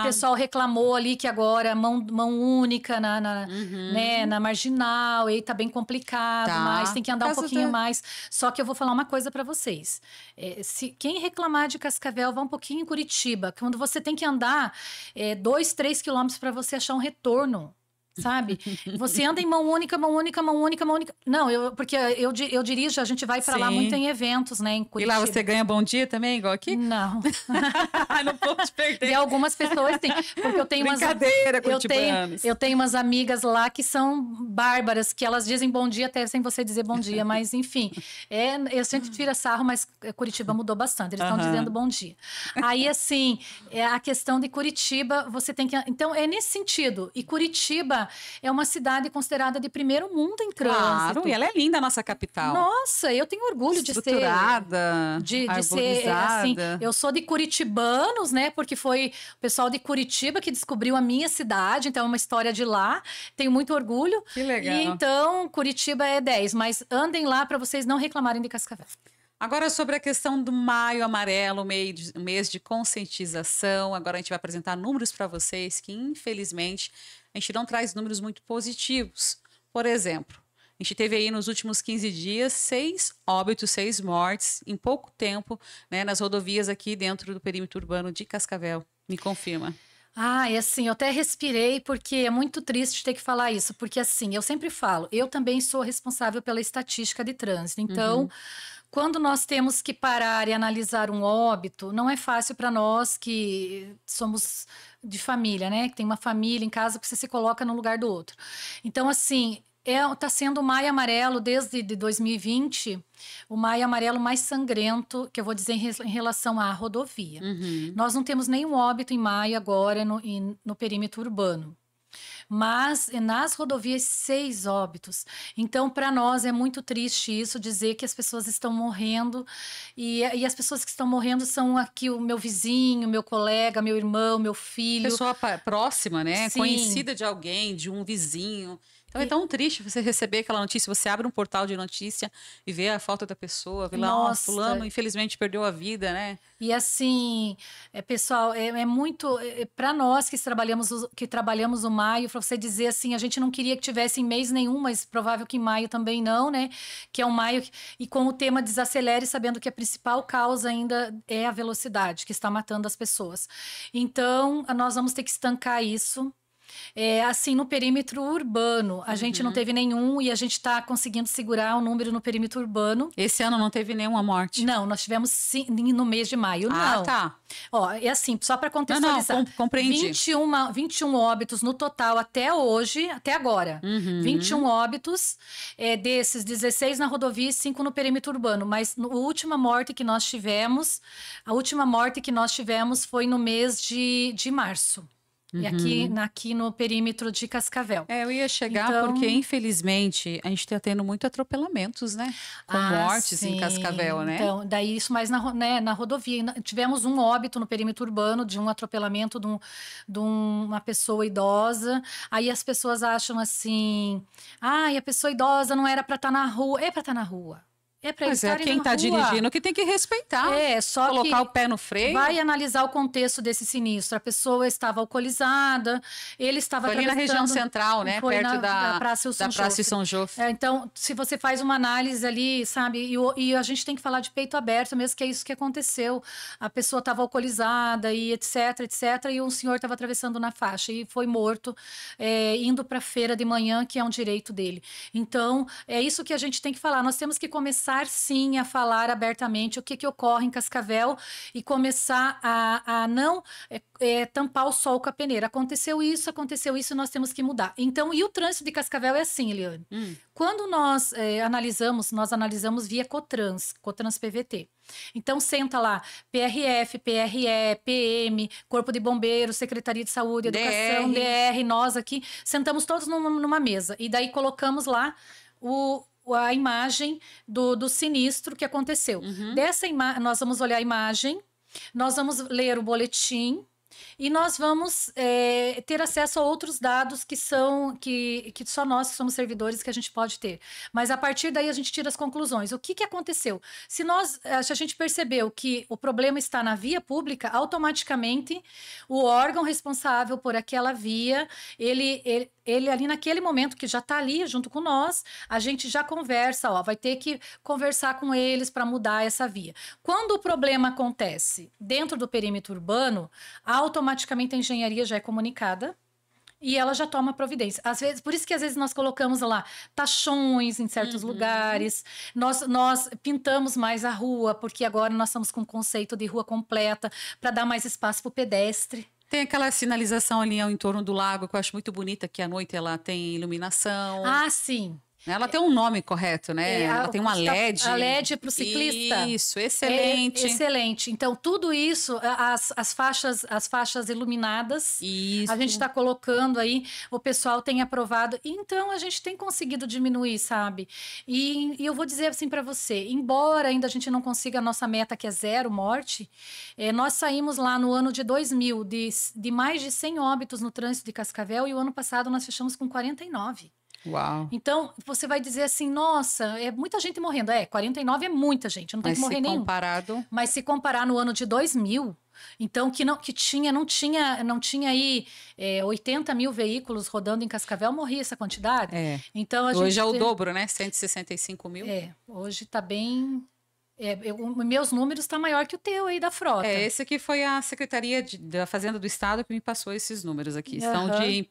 pessoal reclamou ali que agora mão única né, na marginal, e tá bem complicado, mas tem que andar um pouquinho mais. Só que eu vou falar uma coisa para vocês. Quem reclamar de Cascavel, vá um pouquinho em Curitiba, quando você tem que andar 2, 3 quilômetros para você achar um retorno. Sabe? Você anda em mão única. Não, porque eu dirijo, a gente vai para lá muito em eventos, né? Em Curitiba. E lá você ganha bom dia também, igual aqui? Não. Não pode perder. E algumas pessoas têm. Porque eu tenho eu tenho umas amigas lá que são bárbaras, que elas dizem bom dia até sem você dizer bom dia. Mas, enfim, eu sempre tiro sarro, mas Curitiba mudou bastante. Eles estão dizendo bom dia. Aí, assim, a questão de Curitiba, você tem que. Então, é nesse sentido. E Curitiba é uma cidade considerada de primeiro mundo em trânsito. Claro, e ela é linda, a nossa capital. Nossa, eu tenho orgulho de ser... Estruturada, de ser, assim, eu sou de curitibanos, né? Porque foi o pessoal de Curitiba que descobriu a minha cidade, então é uma história de lá. Tenho muito orgulho. Que legal. E então, Curitiba é 10, mas andem lá para vocês não reclamarem de Cascavel. Agora, sobre a questão do Maio Amarelo, mês de conscientização. Agora a gente vai apresentar números para vocês que, infelizmente, a gente não traz números muito positivos. Por exemplo, a gente teve aí nos últimos 15 dias 6 óbitos, 6 mortes em pouco tempo, né, nas rodovias aqui dentro do perímetro urbano de Cascavel. Me confirma. E assim, eu até respirei porque é muito triste ter que falar isso, porque assim, eu sempre falo, eu também sou responsável pela estatística de trânsito, então... Quando nós temos que parar e analisar um óbito, não é fácil para nós que somos de família, né? Que tem uma família em casa, que você se coloca no lugar do outro. Então, assim, tá sendo o Maio Amarelo desde 2020, o Maio Amarelo mais sangrento, que eu vou dizer em relação à rodovia. Nós não temos nenhum óbito em maio agora no perímetro urbano. Mas nas rodovias 6 óbitos. Então, para nós é muito triste isso, dizer que as pessoas estão morrendo e as pessoas que estão morrendo são aqui o meu vizinho, meu colega, meu irmão, meu filho. Pessoa próxima, né? Sim. Conhecida de alguém, de um vizinho. Então é tão triste você receber aquela notícia, você abre um portal de notícia e vê a foto da pessoa, vê lá, fulano infelizmente perdeu a vida, né? E assim, pessoal, é muito... para nós que trabalhamos o maio, para você dizer assim, a gente não queria que tivesse em mês nenhum, mas provável que em maio também não, né? Que é um maio... E com o tema Desacelere, sabendo que a principal causa ainda é a velocidade, que está matando as pessoas. Então, nós vamos ter que estancar isso. Assim, no perímetro urbano, a gente não teve nenhum e a gente está conseguindo segurar o número no perímetro urbano. Esse ano não teve nenhuma morte? Não, nós tivemos no mês de maio, não. Tá. Ó, é assim, só para contextualizar. Não, compreendi. 21 óbitos no total até hoje, até agora. 21 óbitos, desses 16 na rodovia e 5 no perímetro urbano. Mas a última morte que nós tivemos foi no mês de março. E aqui no perímetro de Cascavel. Eu ia chegar porque, infelizmente, a gente está tendo muito atropelamentos, né? Com mortes em Cascavel, né? Então, daí isso mais na rodovia. Tivemos um óbito no perímetro urbano de um atropelamento de uma pessoa idosa. Aí as pessoas acham assim... a pessoa idosa não era para estar na rua. É para estar na rua. Mas quem está dirigindo que tem que respeitar. Só colocar o pé no freio. Vai analisar o contexto desse sinistro. A pessoa estava alcoolizada, ele estava ali na região central, né? Perto da Praça e São Jofre. Então, se você faz uma análise ali, sabe? E a gente tem que falar de peito aberto mesmo, que é isso que aconteceu. A pessoa estava alcoolizada e etc, e um senhor estava atravessando na faixa e foi morto, indo para a feira de manhã, que é um direito dele. Então, é isso que a gente tem que falar. Nós temos que começar começar sim a falar abertamente o que ocorre em Cascavel e começar a não tampar o sol com a peneira. Aconteceu isso, nós temos que mudar. Então, e o trânsito de Cascavel é assim, Eliane. Quando nós analisamos via Cotrans PVT. Então, senta lá, PRF, PRE, PM, Corpo de Bombeiros, Secretaria de Saúde, Educação, DR, nós aqui, sentamos todos numa mesa. E daí colocamos lá a imagem do sinistro que aconteceu. Dessa nós vamos olhar a imagem, nós vamos ler o boletim, e nós vamos ter acesso a outros dados que só nós que somos servidores que a gente pode ter. Mas a partir daí a gente tira as conclusões. O que aconteceu? Se a gente percebeu que o problema está na via pública, automaticamente o órgão responsável por aquela via, ele ali naquele momento que já está ali junto com nós, a gente já conversa, vai ter que conversar com eles para mudar essa via. Quando o problema acontece dentro do perímetro urbano, automaticamente a engenharia já é comunicada e ela já toma providência. Às vezes, por isso que às vezes nós colocamos lá tachões em certos lugares, nós pintamos mais a rua, porque agora nós estamos com o conceito de rua completa para dar mais espaço para o pedestre. Tem aquela sinalização ali em torno do lago que eu acho muito bonita, que à noite ela tem iluminação. Ah, sim. Ela tem um nome correto, né? Ela tem uma LED. A LED para o ciclista. Isso, excelente. Excelente. Então, tudo isso, as faixas iluminadas, isso. A gente está colocando aí, o pessoal tem aprovado. Então, a gente tem conseguido diminuir, sabe? E eu vou dizer assim para você, embora ainda a gente não consiga a nossa meta, que é 0 morte, nós saímos lá no ano de 2000 de mais de 100 óbitos no trânsito de Cascavel e o ano passado nós fechamos com 49. Uau. Então, você vai dizer assim, nossa, é muita gente morrendo. 49 é muita gente, não tem que morrer nenhum. Comparado... Mas se comparar no ano de 2000, então não tinha aí 80 mil veículos rodando em Cascavel, morria essa quantidade. Então, hoje é o dobro, né? 165 mil. Hoje está bem... meus números estão maior que o teu aí da frota. Esse aqui foi a Secretaria da Fazenda do Estado que me passou esses números aqui. São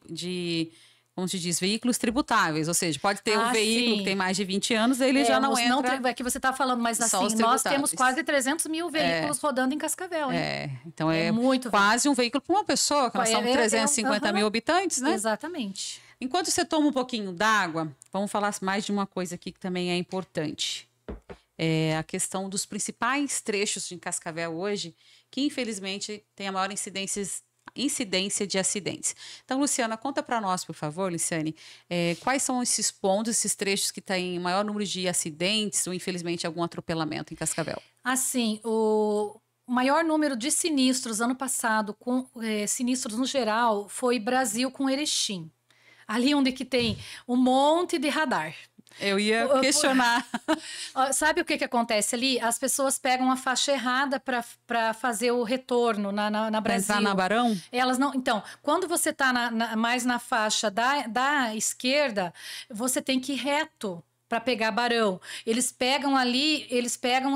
de como se diz, veículos tributáveis, ou seja, pode ter um veículo que tem mais de 20 anos, ele já não entra... É que você está falando, mas assim, nós temos quase 300 mil veículos rodando em Cascavel. Então é muito quase um veículo para uma pessoa, que nós somos 350 mil habitantes, né? Exatamente. Enquanto você toma um pouquinho d'água, vamos falar mais de uma coisa aqui que também é importante. A questão dos principais trechos de Cascavel hoje, que infelizmente tem a maior incidência de acidentes. Então, Luciana, conta para nós, por favor, Luciane, quais são esses pontos, esses trechos que têm maior número de acidentes ou, infelizmente, algum atropelamento em Cascavel? Assim, o maior número de sinistros ano passado, com sinistros no geral, foi Brasil com Erechim. Ali onde que tem um monte de radar. Eu ia questionar. Sabe o que acontece ali? As pessoas pegam a faixa errada para fazer o retorno na Brasil. Pensar na Barão? Elas não. Então, quando você está mais na faixa da esquerda, você tem que ir reto para pegar Barão. Eles pegam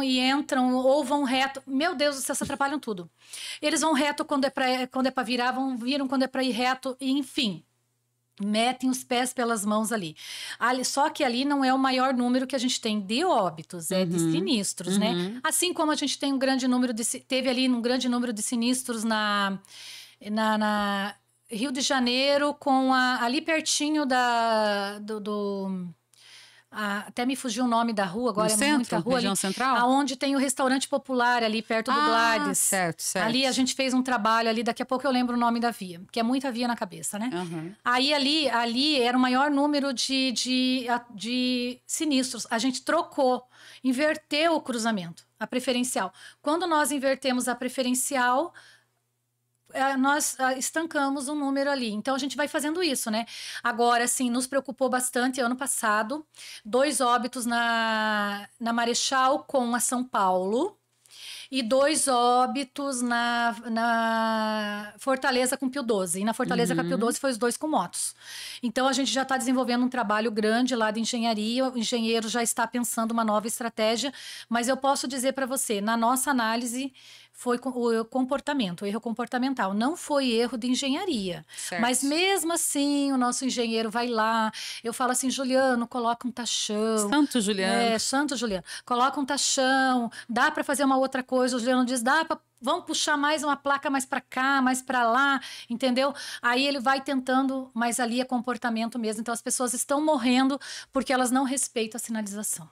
e entram ou vão reto. Meu Deus, vocês atrapalham tudo. Eles vão reto quando é para virar, viram quando é para ir reto, e enfim. Metem os pés pelas mãos ali. Só que ali não é o maior número que a gente tem de óbitos, de sinistros, né? Assim como a gente tem teve ali um grande número de sinistros na Rio de Janeiro, ali pertinho até me fugiu o nome da rua, agora no muita rua região ali, central? Aonde tem o restaurante popular ali perto do Gladys. Certo. Ali a gente fez um trabalho ali, daqui a pouco eu lembro o nome da via, porque é muita via na cabeça, né? Aí ali era o maior número de sinistros. A gente inverteu o cruzamento, a preferencial. Quando nós invertemos a preferencial, nós estancamos um número ali. Então, a gente vai fazendo isso, né? Agora, assim, nos preocupou bastante ano passado, 2 óbitos na Marechal com a São Paulo e 2 óbitos na Fortaleza com Pio 12. E na Fortaleza com a Pio 12 foi os 2 com motos. Então a gente já está desenvolvendo um trabalho grande lá de engenharia, o engenheiro já está pensando uma nova estratégia, mas eu posso dizer para você, na nossa análise foi o comportamento, o erro comportamental, não foi erro de engenharia. Certo. Mas mesmo assim, o nosso engenheiro vai lá, eu falo assim, Juliano, coloca um tachão. Santo Juliano. Santo Juliano. Coloca um tachão, dá para fazer uma outra coisa, o Juliano diz, dá para... Vamos puxar mais uma placa mais para cá, mais para lá, entendeu? Aí ele vai tentando, mas ali é comportamento mesmo. Então as pessoas estão morrendo porque elas não respeitam a sinalização.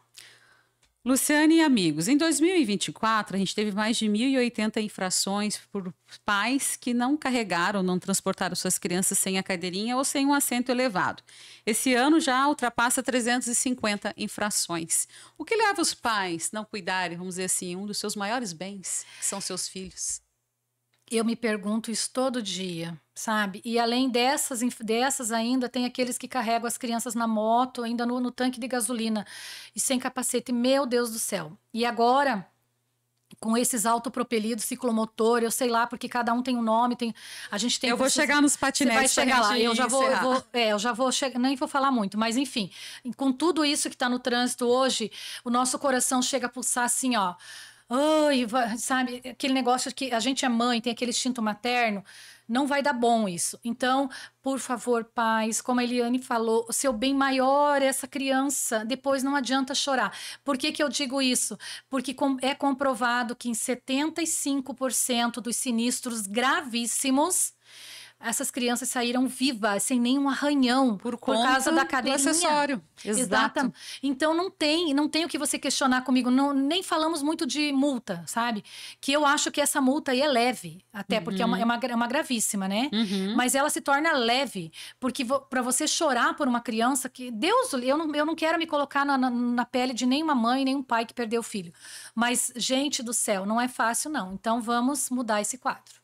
Luciane e amigos, em 2024 a gente teve mais de 1.080 infrações por pais que não carregaram, não transportaram suas crianças sem a cadeirinha ou sem um assento elevado. Esse ano já ultrapassa 350 infrações. O que leva os pais a não cuidarem, vamos dizer assim, um dos seus maiores bens, que são seus filhos? Eu me pergunto isso todo dia, sabe? E além dessas ainda, tem aqueles que carregam as crianças na moto, ainda no tanque de gasolina e sem capacete. Meu Deus do céu. E agora, com esses autopropelidos, ciclomotor, eu sei lá, porque cada um tem um nome, a gente tem... Eu vou chegar nos patinetes. Você vai chegar lá, eu já vou chegar, nem vou falar muito, mas enfim, com tudo isso que está no trânsito hoje, o nosso coração chega a pulsar assim, ó. Oi, sabe, aquele negócio que a gente é mãe, tem aquele instinto materno, não vai dar bom isso. Então, por favor, pais, como a Eliane falou, o seu bem maior é essa criança, depois não adianta chorar. Por que eu digo isso? Porque é comprovado que em 75% dos sinistros gravíssimos, essas crianças saíram vivas, sem nenhum arranhão, por causa da cadeirinha. Do acessório. Exato. Então não tem o que você questionar comigo. Não, nem falamos muito de multa, sabe? Que eu acho que essa multa aí é leve, até porque é uma gravíssima, né? Mas ela se torna leve, porque para você chorar por uma criança que... Deus, eu não quero me colocar na pele de nenhuma mãe, nenhum pai que perdeu o filho. Mas, gente do céu, não é fácil, não. Então vamos mudar esse quadro.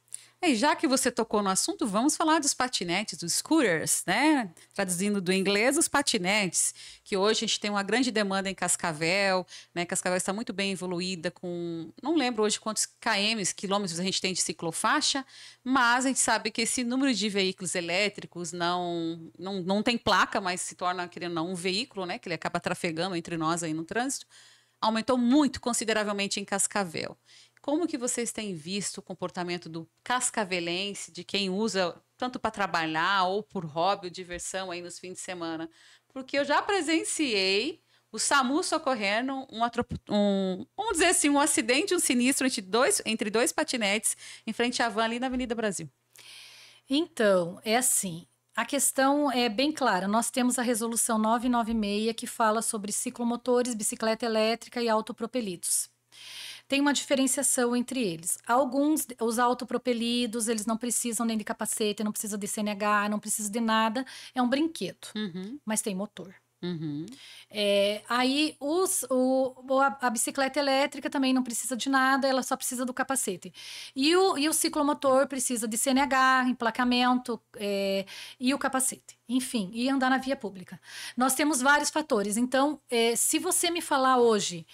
E já que você tocou no assunto, vamos falar dos patinetes, dos scooters, né? Traduzindo do inglês, os patinetes, que hoje a gente tem uma grande demanda em Cascavel, né? Cascavel está muito bem evoluída com... Não lembro hoje quantos quilômetros a gente tem de ciclofaixa, mas a gente sabe que esse número de veículos elétricos não tem placa, mas se torna, querendo ou não, um veículo, né? Que ele acaba trafegando entre nós aí no trânsito, aumentou muito consideravelmente em Cascavel. Como que vocês têm visto o comportamento do cascavelense, de quem usa tanto para trabalhar ou por hobby ou diversão aí nos fins de semana? Porque eu já presenciei o SAMU socorrendo vamos dizer assim, um acidente, um sinistro entre dois patinetes em frente à van ali na Avenida Brasil. Então, é assim... A questão é bem clara. Nós temos a resolução 996 que fala sobre ciclomotores, bicicleta elétrica e autopropelidos. Tem uma diferenciação entre eles. Alguns, os autopropelidos, eles não precisam nem de capacete, não precisam de CNH, não precisam de nada. É um brinquedo, mas tem motor. Aí a bicicleta elétrica também não precisa de nada, ela só precisa do capacete. E o ciclomotor precisa de CNH, emplacamento e o capacete. Enfim, e andar na via pública. Nós temos vários fatores. Então, se você me falar hoje,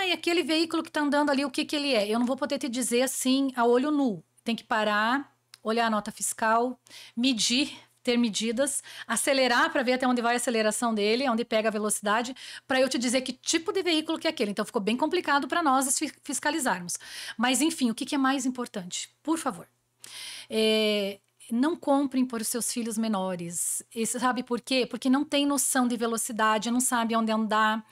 e aquele veículo que está andando ali, o que ele é? Eu não vou poder te dizer assim a olho nu. Tem que parar, olhar a nota fiscal, ter medidas, acelerar para ver até onde vai a aceleração dele, onde pega a velocidade, para eu te dizer que tipo de veículo que é aquele. Então, ficou bem complicado para nós fiscalizarmos. Mas, enfim, o que é mais importante? Por favor, não comprem por seus filhos menores. Sabe por quê? Porque não tem noção de velocidade, não sabe onde andar.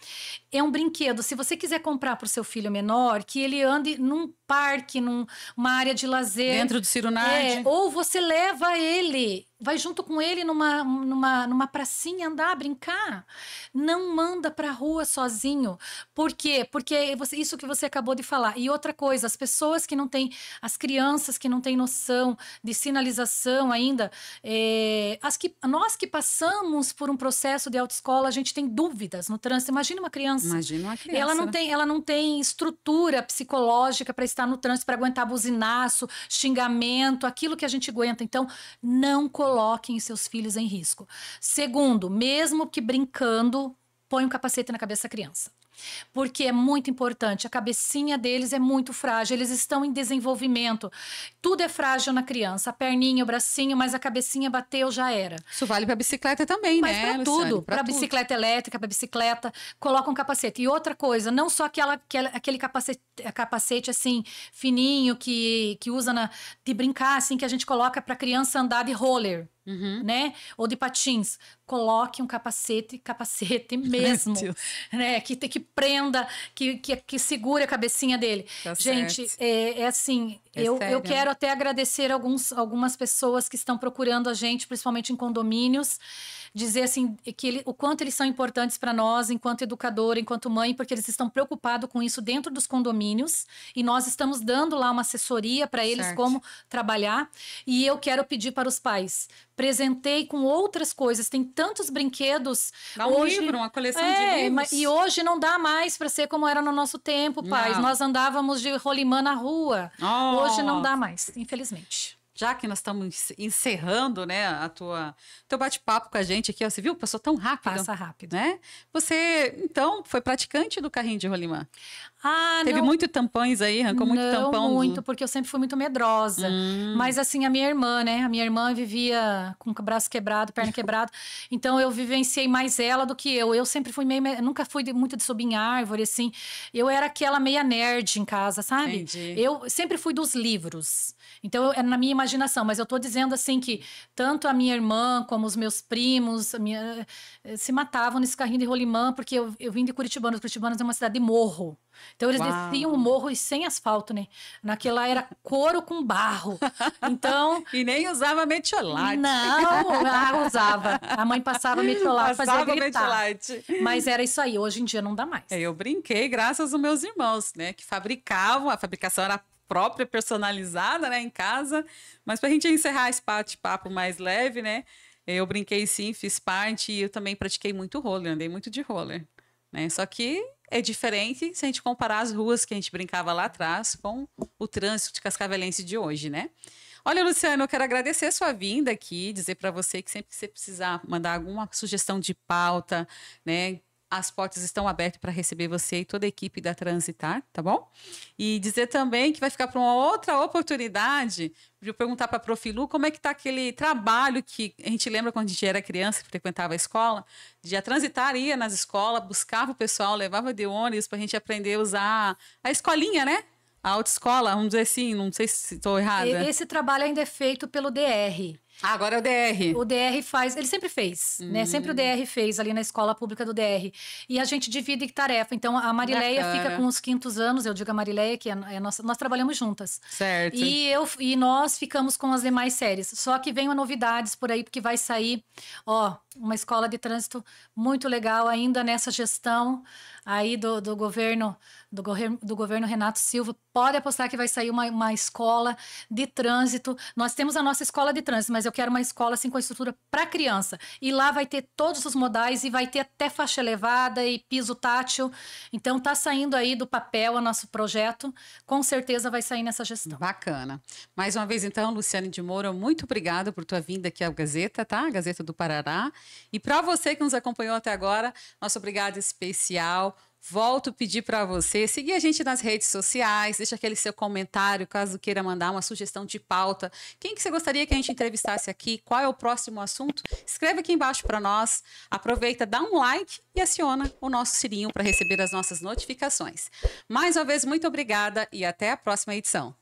É um brinquedo. Se você quiser comprar para o seu filho menor, que ele ande num parque, numa área de lazer. Dentro do Ciro Nardi. Ou você leva ele, vai junto com ele numa pracinha andar, brincar. Não manda pra rua sozinho. Por quê? Porque isso que você acabou de falar. E outra coisa, as pessoas que não têm, as crianças que não têm noção de sinalização ainda, nós que passamos por um processo de autoescola, a gente tem dúvidas no trânsito. Imagina uma criança. Ela não tem estrutura psicológica para estar no trânsito, para aguentar buzinaço, xingamento, aquilo que a gente aguenta. Então, não coloquem seus filhos em risco. Segundo, mesmo que brincando, põe um capacete na cabeça da criança. porque é muito importante. A cabecinha deles é muito frágil, eles estão em desenvolvimento. Tudo é frágil na criança, a perninha, o bracinho, mas a cabecinha bateu, já era. Isso vale para bicicleta também, mas né, para tudo, para bicicleta elétrica, para bicicleta, coloca um capacete. E outra coisa, não só aquele capacete assim, fininho, que usa de brincar, assim, que a gente coloca para criança andar de roller. Né? Ou de patins, coloque um capacete mesmo, né? Que prenda, que segure a cabecinha dele. Tá gente, certo. é assim, eu quero até agradecer algumas pessoas que estão procurando a gente, principalmente em condomínios, dizer assim, o quanto eles são importantes para nós, enquanto educadora, enquanto mãe, porque eles estão preocupados com isso dentro dos condomínios, e nós estamos dando lá uma assessoria para eles como trabalhar, e eu quero pedir para os pais, presentei com outras coisas, tem tantos brinquedos. Dá um livro, uma coleção de livros. E hoje não dá mais para ser como era no nosso tempo, pais. Nós andávamos de rolimã na rua. Hoje não dá mais, infelizmente. Já que nós estamos encerrando, né, teu bate-papo com a gente aqui, ó, você viu? Passou tão rápido. Passa rápido. Né? Você, então, foi praticante do carrinho de rolimã? Teve não. muito tampões aí, arrancou muito tampão? Não muito, porque eu sempre fui muito medrosa. Mas assim, a minha irmã, né? A minha irmã vivia com o braço quebrado, perna quebrada. Então eu vivenciei mais ela do que eu. Eu sempre fui nunca fui muito de subir em árvore, assim. Eu era aquela meia nerd em casa, sabe? Entendi. Eu sempre fui dos livros. Então, é na minha imaginação, mas eu tô dizendo assim que tanto a minha irmã como os meus primos se matavam nesse carrinho de rolimã, porque eu vim de Curitibano. Curitibanos é uma cidade de morro. Então, eles desciam o morro e sem asfalto, né? Naquela era couro com barro. Então... E nem usava metiolate. Não, usava. A mãe passava metiolate, fazia gritar. Metiolate. Mas era isso aí. Hoje em dia não dá mais. Eu brinquei graças aos meus irmãos, né? Que fabricavam, a fabricação era própria, personalizada, né, em casa. Mas para a gente encerrar esse bate-papo mais leve, né, eu brinquei sim, fiz parte e eu também pratiquei muito roller, andei muito de roller, né, só que é diferente se a gente comparar as ruas que a gente brincava lá atrás com o trânsito de cascavelense de hoje, né. Olha, Luciano, eu quero agradecer a sua vinda aqui, dizer para você que sempre que você precisar mandar alguma sugestão de pauta, né, as portas estão abertas para receber você e toda a equipe da Transitar, tá bom? E dizer também que vai ficar para uma outra oportunidade de eu perguntar para a Profilu como é que está aquele trabalho que a gente lembra quando a gente era criança, que frequentava a escola, de a Transitar ia nas escolas, buscava o pessoal, levava de ônibus para a gente aprender a usar a escolinha, né? A autoescola, vamos dizer assim, não sei se estou errada. Esse trabalho ainda é feito pelo DR. Agora é o DR. O DR faz, ele sempre fez, né? Sempre o DR fez ali na escola pública do DR. E a gente divide tarefa. Então, a Marileia fica com os 5º anos, eu digo a Marileia, que nós trabalhamos juntas. Certo. E nós ficamos com as demais séries. Só que vem novidades por aí, porque vai sair, uma escola de trânsito muito legal ainda nessa gestão aí do governo Renato Silva. Pode apostar que vai sair uma escola de trânsito. Nós temos a nossa escola de trânsito, mas eu quero uma escola assim com estrutura para criança. E lá vai ter todos os modais e vai ter até faixa elevada e piso tátil. Então tá saindo aí do papel o nosso projeto. Com certeza vai sair nessa gestão. Bacana. Mais uma vez então, Luciane de Moura, muito obrigada por tua vinda aqui à Gazeta, tá? A Gazeta do Parará. E para você que nos acompanhou até agora, nosso obrigado especial. Volto a pedir para você seguir a gente nas redes sociais, deixa aquele seu comentário, caso queira mandar uma sugestão de pauta. Quem que você gostaria que a gente entrevistasse aqui? Qual é o próximo assunto? Escreve aqui embaixo para nós. Aproveita, dá um like e aciona o nosso sininho para receber as nossas notificações. Mais uma vez, muito obrigada e até a próxima edição.